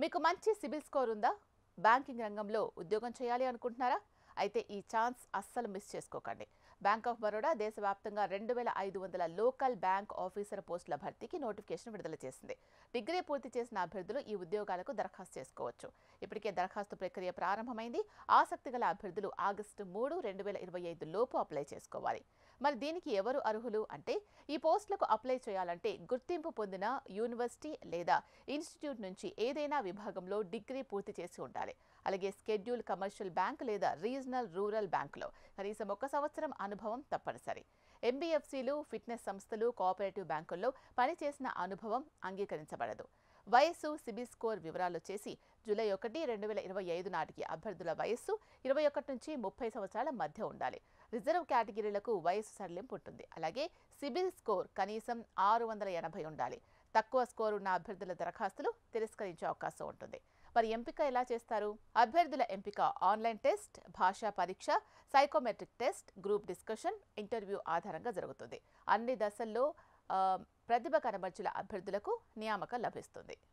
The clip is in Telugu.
మీకు మంచి సిబిల్ స్కోర్ ఉందా? బ్యాంకింగ్ రంగంలో ఉద్యోగం చేయాలి అనుకుంటున్నారా? అయితే ఈ ఛాన్స్ అస్సలు మిస్ చేసుకోకండి. బ్యాంక్ ఆఫ్ బరోడా దేశవ్యాప్తంగా 2500 లోకల్ బ్యాంక్ ఆఫీసర్ పోస్టుల భర్తీకి నోటిఫికేషన్ విడుదల చేసింది. డిగ్రీ పూర్తి చేసిన అభ్యర్థులు ఈ ఉద్యోగాలకు దరఖాస్తు చేసుకోవచ్చు. ఇప్పటికే దరఖాస్తు ప్రక్రియ ప్రారంభమైంది. ఆసక్తి గల అభ్యర్థులు ఆగస్టు 3, 2025 లోపు అప్లై చేసుకోవాలి. మరి దీనికి ఎవరు అర్హులు అంటే, ఈ పోస్టులకు అప్లై చేయాలంటే గుర్తింపు పొందిన యూనివర్సిటీ లేదా ఇన్స్టిట్యూట్ నుంచి ఏదైనా విభాగంలో డిగ్రీ పూర్తి చేసి ఉండాలి. అలాగే షెడ్యూల్ కమర్షియల్ బ్యాంక్ లేదా రీజనల్ రూరల్ బ్యాంకులో కనీసం 1 సంవత్సరం అనుభవం తప్పనిసరి. ఎంబీఎఫ్సీలు, ఫిట్నెస్ సంస్థలు, కోఆపరేటివ్ బ్యాంకుల్లో పనిచేసిన అనుభవం అంగీకరించబడదు. వయస్సు, సిబిల్ స్కోర్ వివరాలు వచ్చేసి జూలై 1, 2025 నాటికి అభ్యర్థుల వయస్సు 21 నుంచి 30 సంవత్సరాల మధ్య ఉండాలి. రిజర్వ్ కేటగిరీలకు వయస్సు సడలింపు ఉంటుంది. అలాగే సిబిల్ స్కోర్ కనీసం 680 ఉండాలి. తక్కువ స్కోర్ ఉన్న అభ్యర్థుల దరఖాస్తులు తిరస్కరించే అవకాశం ఉంటుంది. మరి ఎంపిక ఎలా చేస్తారు? అభ్యర్థుల ఎంపిక ఆన్లైన్ టెస్ట్, భాషా పరీక్ష, psychometric test, group discussion, interview ఆధారంగా జరుగుతుంది. అన్ని దశల్లో ప్రతిభ కనబర్చిన అభ్యర్థులకు నియామకం లభిస్తుంది.